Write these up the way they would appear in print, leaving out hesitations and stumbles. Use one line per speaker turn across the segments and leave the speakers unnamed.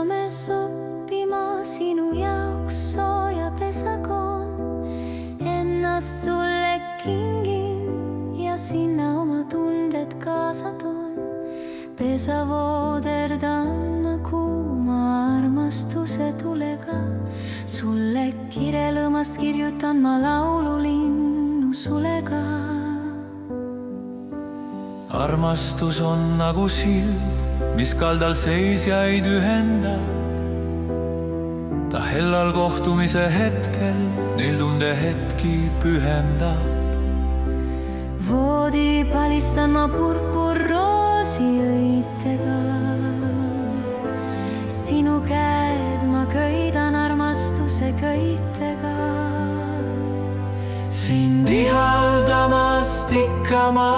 südames õppima sinu jaoks sooja pesakoon. Ennast sulle kingin ja sinna oma tunded kaasa toon. Pesa vooderdan ma kuuma armastuse tulega. Sulle kirelõõmast kirjutan ma laululinnu sulega.
Armastus on nagu sild, mis kaldal seisjaid ühendab. Ta hellal kohtumise hetkel neil tundehetki pühendab.
Voodi palistan ma purpurroosi õitega. Sinu käed ma köidan armastuse köitega.
Sind ihaldamast ikka ma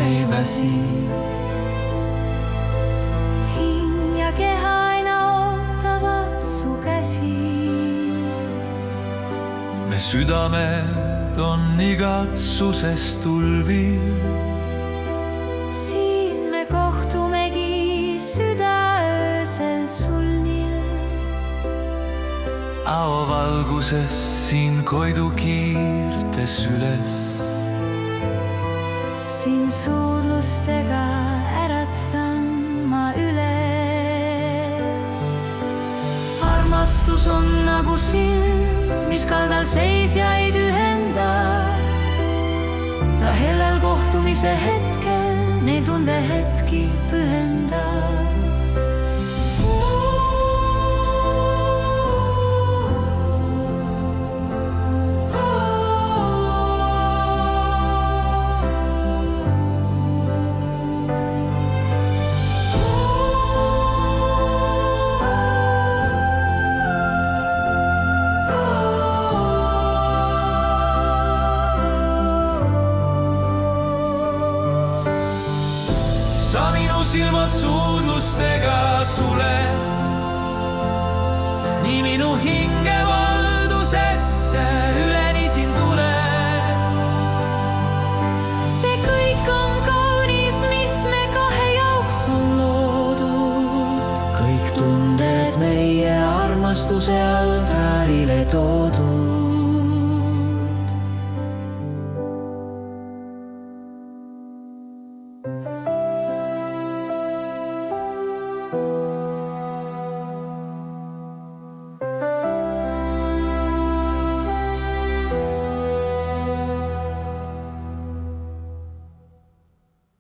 ei väsi.
Hing ja keha aina ootavad su käsi.
Me südamed on igatsusest tulvil.
Siin me kohtumegi südaöösel sulnil.
Aovalguses siin koidu kiirtes üles.
Siin suudlustega äratan ma üles. Armastus on nagu sild, mis kaldal seisjaid ühendab. Ta hellal kohtumise hetkel neil tundehetki pühendab.
Sa minu silmad suudlustega suled, nii minu hinge valdusesse üleni siin tuleb.
See kõik on kaunis, mis me kahe jaoks on loodud.
Kõik tunded meie armastuse altarile toodud.